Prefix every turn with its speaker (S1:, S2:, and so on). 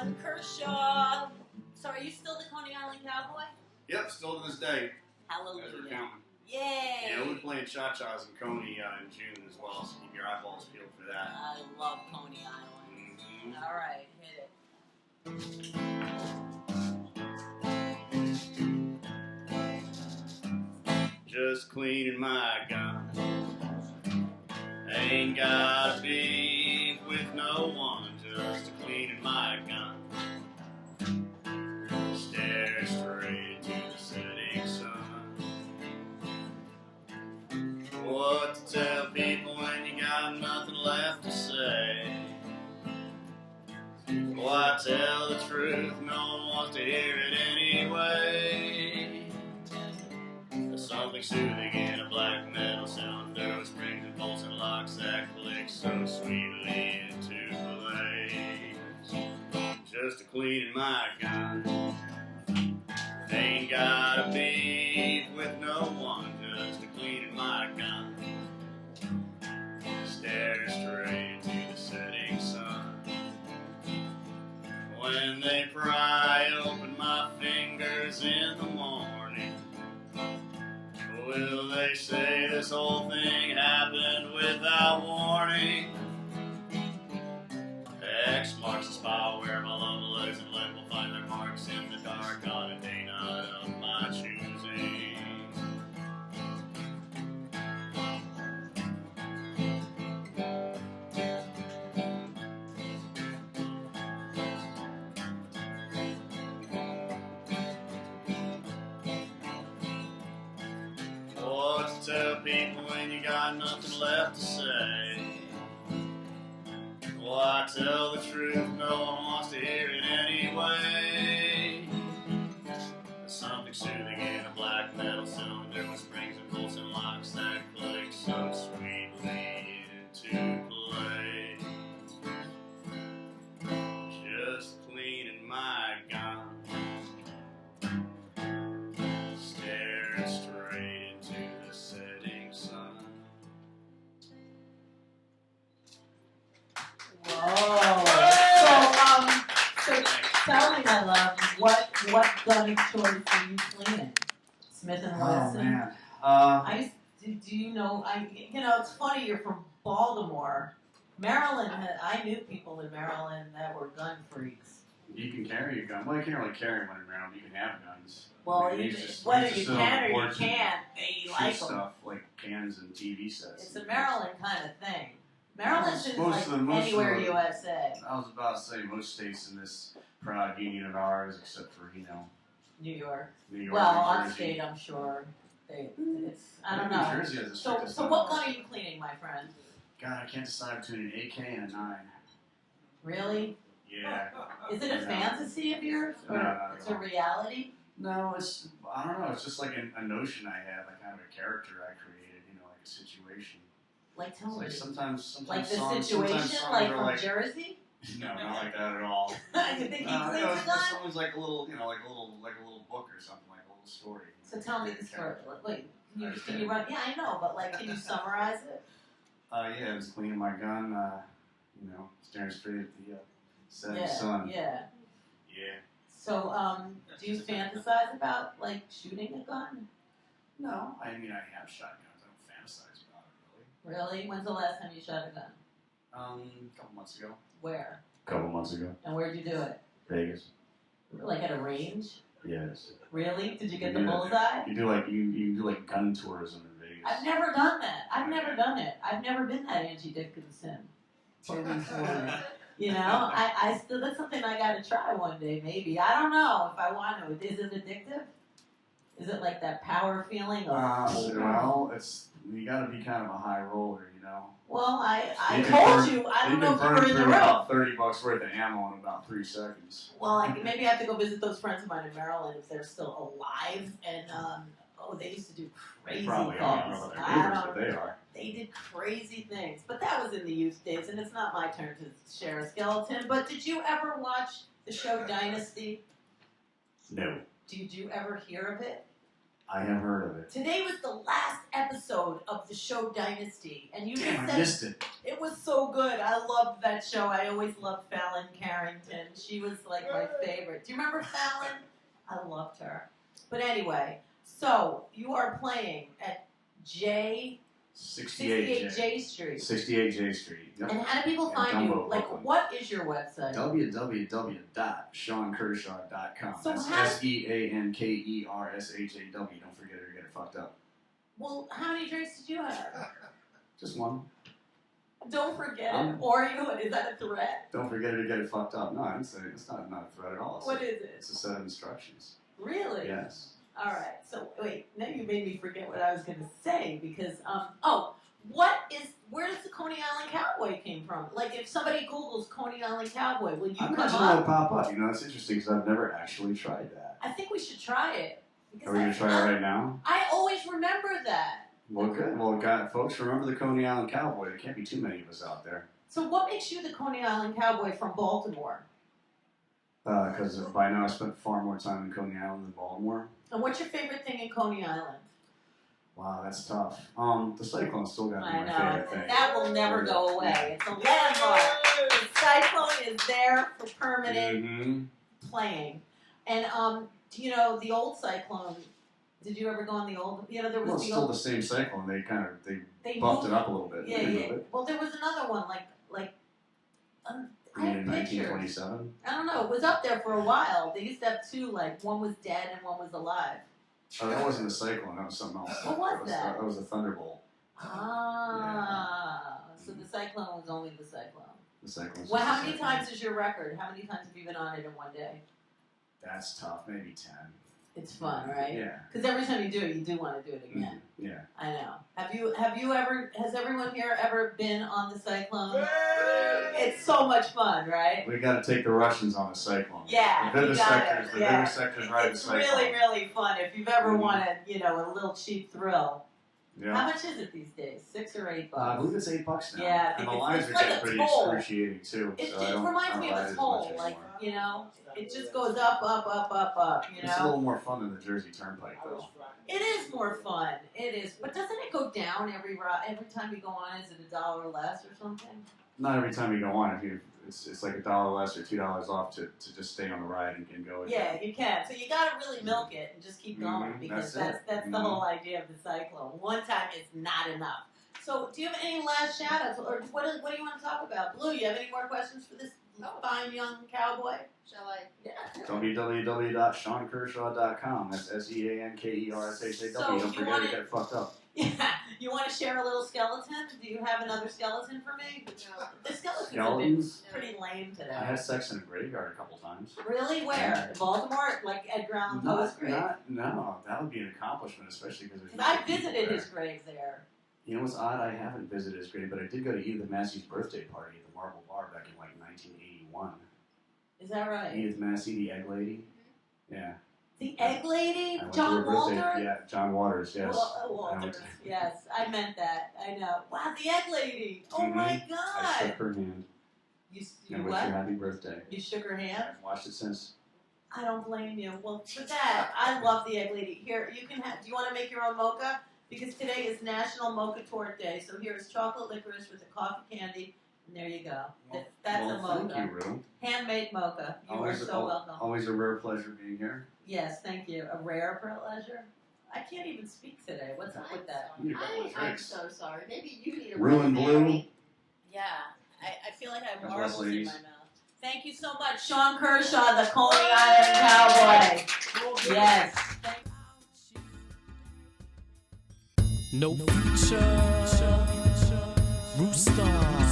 S1: on Kershaw. So are you still the Coney Island Cowboy?
S2: Yep, still to this day.
S1: Hallelujah.
S2: As we're counting.
S1: Yay!
S2: Yeah, we'll be playing cha-chas in Coney in June as well, so keep your eyeballs peeled for that.
S1: I love Coney Island.
S2: Mm-hmm.
S1: All right, hit it.
S2: Just cleaning my gun. Ain't got a beef with no one, just cleaning my gun. Stare straight into the setting sun. What to tell people when you got nothing left to say? Why tell the truth? No one wants to hear it anyway. There's something soothing in a black metal cylinder with springs and bolts and locks that click so sweetly into place. Just a cleaning my gun. Ain't got a beef with no one, just a cleaning my gun. Stare straight into the setting sun. When they pry open my fingers in the morning, will they say this whole thing happened without warning? X marks the spot where my love lives, and lead will find their marks in the dark on a day not of my choosing. What to tell people when you got nothing left to say? Why tell the truth? No one wants to hear it anyway. There's something soothing in a black metal cylinder with springs and bolts and locks that click so sweetly into place. Just cleaning my gun. Staring straight into the setting sun.
S1: Whoa. So tell me, my love, what gun of choice are you cleaning? Smith and Wesson.
S3: Oh man.
S1: Do you know? It's funny. You're from Baltimore, Maryland. I knew people in Maryland that were gun freaks.
S3: You can carry a gun. Well, you can't really carry one around. You can have guns.
S1: Well,
S3: I mean,
S1: whether
S3: it's
S1: you
S3: just
S1: can or you
S3: important
S1: can't, they
S3: shoot
S1: like them.
S3: stuff like cans and TV sets.
S1: It's a Maryland kind of thing. Maryland is
S3: Most
S1: like
S3: of the-
S1: anywhere USA.
S3: I was about to say most states in this proud union of ours, except for
S1: New York.
S3: New York,
S1: Well,
S3: New Jersey.
S1: upstate, I'm sure. It's I don't
S3: New
S1: know.
S3: Jersey has the
S1: So
S3: strictest
S1: what
S3: gun
S1: gun
S3: laws.
S1: are you cleaning, my friend?
S3: God, I can't decide between an AK and a 9.
S1: Really?
S3: Yeah.
S1: Is it a
S3: No.
S1: fantasy of yours, or
S3: No, not
S1: it's
S3: at
S1: a
S3: all.
S1: reality?
S3: No, I don't know. It's just like a notion I have, like kind of a character I created, like a situation.
S1: Like tell
S3: It's
S1: me.
S3: like sometimes
S1: Like the
S3: songs,
S1: situation,
S3: sometimes songs
S1: like
S3: are
S1: from
S3: like,
S1: Jersey?
S3: no, not like that at all.
S1: You think he cleans
S3: it's
S1: a
S3: just
S1: gun?
S3: someone's like a little, like a little book or something, like a little story.
S1: So tell me the story.
S3: Character.
S1: Wait, can you run? Yeah, I know, but like, can you summarize it?
S3: Yeah, I was cleaning my gun, staring straight at the setting
S1: Yeah,
S3: sun.
S1: yeah.
S3: Yeah.
S1: So, do you fantasize about like shooting a gun?
S3: No, I mean I have shot guns. I don't fantasize about it really.
S1: Really? When's the last time you shot a gun?
S3: A couple months ago.
S1: Where?
S3: Couple months ago.
S1: And where'd you do it?
S3: Vegas.
S1: Like at a range?
S3: Yes.
S1: Really? Did you get
S3: You
S1: the
S3: do-
S1: bullseye?
S3: You do like gun tourism in Vegas.
S1: I've never done that. I've never done it. I've never been that Angie Dickinson. Police woman. I still, that's something I gotta try one day, maybe. I don't know if I want to. Is it addictive? Is it like that power feeling of
S3: Well, you got to be kind of a high roller,
S1: Well, I
S3: You can
S1: told
S3: burn-
S1: you, I don't know
S3: can
S1: if you
S3: burn
S1: were in the
S3: through
S1: room.
S3: about $30 worth of ammo in about 3 seconds.
S1: Well, maybe I have to go visit those friends of mine in Maryland if they're still alive. And, they used to do crazy
S3: They probably
S1: things.
S3: are. I don't know about their neighbors, but they are.
S1: They did crazy things. But that was in the youth days, and it's not my turn to share a skeleton. But did you ever watch the show Dynasty?
S3: No.
S1: Did you ever hear of it?
S3: I have heard of it.
S1: Today was the last episode of the show Dynasty, and you
S3: Damn,
S1: just
S3: I missed it.
S1: it was so good. I loved that show. I always loved Fallon Carrington. She was like my favorite. Do you remember Fallon? I loved her. But anyway, so you are playing at 68 J Street.
S3: 68 J Street. Yep.
S1: And how do people
S3: In
S1: find
S3: Dumbo,
S1: you? Like,
S3: Brooklyn.
S1: what is your website?
S3: www.SeanKershaw.com.
S1: So
S3: That's
S1: how-
S3: SeanKershaw. Don't forget it or get it fucked up.
S1: Well, how many drinks did you have?
S3: Just one.
S1: Don't forget it. Or is that a threat?
S3: Don't forget it or get it fucked up. No, it's not a threat at all.
S1: What is it?
S3: It's a set of instructions.
S1: Really?
S3: Yes.
S1: All right. So wait, now you made me forget what I was going to say because where does the Coney Island Cowboy came from? Like if somebody Googles Coney Island Cowboy, will you
S3: I
S1: come
S3: imagine that would
S1: up?
S3: pop up. You know, it's interesting because I've never actually tried that.
S1: I think we should try it. Because
S3: Are we gonna try it right now?
S1: I always remember that.
S3: Well, good. Well, folks, remember the Coney Island Cowboy. There can't be too many of us out there.
S1: So what makes you the Coney Island Cowboy from Baltimore?
S3: Because by now I spent far more time in Coney Island than Baltimore.
S1: And what's your favorite thing in Coney Island?
S3: Wow, that's tough. The Cyclone's still got to be
S1: I
S3: my
S1: know.
S3: favorite thing.
S1: That will never go away. It's a landmark. The Cyclone is there for permanent playing. And, the old Cyclone, did you ever go on the old, there was
S3: Well, it's
S1: the
S3: still
S1: old,
S3: the same Cyclone. They
S1: they
S3: buffed
S1: moved
S3: it up a little bit.
S1: Yeah,
S3: They
S1: yeah.
S3: moved it.
S1: Well, there was another one, I have
S3: In
S1: pictures.
S3: 1927.
S1: I don't know. It was up there for a while. They used to have two, one was dead and one was alive.
S3: Oh, that wasn't a Cyclone. That was something else.
S1: What was that?
S3: That was a Thunderbolt.
S1: So the Cyclone was only the Cyclone.
S3: The Cyclone's
S1: Well,
S3: just
S1: how
S3: a
S1: many
S3: Cyclone.
S1: times is your record? How many times have you been on it in one day?
S3: That's tough. Maybe 10.
S1: It's fun, right?
S3: Yeah.
S1: Because every time you do it, you do want to do it again.
S3: Yeah.
S1: I know. Has everyone here ever been on the Cyclone? It's so much fun, right?
S3: We got to take the Russians on the Cyclone.
S1: Yeah,
S3: The
S1: you got it.
S3: vivisectors. The
S1: Yeah.
S3: vivisectors ride the
S1: It's
S3: Cyclone.
S1: really, really fun. If you've ever
S3: Mhm.
S1: wanted, a little cheap thrill.
S3: Yeah.
S1: How much is it these days? $6 or $8?
S3: I believe it's $8 now.
S1: Yeah, I
S3: and
S1: think
S3: the
S1: it's
S3: lines are
S1: like
S3: getting
S1: a
S3: pretty
S1: toll.
S3: excruciating too.
S1: It
S3: so I don't,
S1: reminds
S3: I
S1: me
S3: don't
S1: of
S3: ride
S1: a
S3: as
S1: toll,
S3: much anymore.
S1: it just goes up, up, up, up, up,
S3: It's a little more fun than the Jersey Turnpike though.
S1: It is more fun. It is. But doesn't it go down every time you go on? Is it $1 less or something?
S3: Not every time you go on. It's like $1 less or $2 off to just stay on the ride and go again.
S1: Yeah, you can. So you got to really milk it and just keep going because
S3: That's
S1: that's
S3: it.
S1: the whole idea of the Cyclone. One time is not enough. So do you have any last shout-outs? Or what do you want to talk about? Blue, you have any more questions for this fine young cowboy?
S4: Shall I?
S1: Yeah.
S3: www.SeanKershaw.com. That's SeanKershaw.
S1: So
S3: Don't
S1: you
S3: forget
S1: wanna-
S3: to get it fucked up.
S1: Yeah. You want to share a little skeleton? Do you have another skeleton for me?
S4: No.
S1: The skeletons
S3: Skeletons?
S1: have been pretty lame today.
S3: I had sex in a graveyard a couple times.
S1: Really? Where? In Baltimore? Like Edgar Allan Poe's grave?
S3: No, that would be an accomplishment, especially because there's.
S1: Because I visited his grave there.
S3: You know what's odd? I haven't visited his grave, but I did go to Edith Massey's birthday party at the Marble Bar back in 1981.
S1: Is that right?
S3: Edith Massey, the egg lady. Yeah.
S1: The egg lady?
S3: I went
S1: John
S3: to her birthday.
S1: Walter?
S3: Yeah, John Waters. Yes.
S1: Walters. Yes, I meant that. I know. Wow, the egg lady. Oh my
S3: I
S1: God.
S3: shook her hand.
S1: You
S3: And wished her
S1: what?
S3: happy birthday.
S1: You shook her hand?
S3: I've watched it since.
S1: I don't blame you. Well, for that, I love the egg lady. Here, you can have. Do you want to make your own mocha? Because today is National Mocha Tort Day. So here's chocolate licorice with the coffee candy. And there you go. That's a mocha.
S3: Thank you, Rue.
S1: Handmade mocha. You are so welcome.
S3: Always a rare pleasure being here.
S1: Yes, thank you. A rare pleasure. I can't even speak today. What's up with that?
S3: You need a couple of
S4: I'm
S3: drinks.
S4: so sorry. Maybe you need a
S3: Rue and
S4: red
S3: Blue.
S4: berry.
S1: Yeah, I feel like I have
S3: God
S1: marbles
S3: bless,
S1: in
S3: ladies.
S1: my mouth. Thank you so much, Sean Kershaw, the Coney Island Cowboy. Yes.
S5: No future, rooster.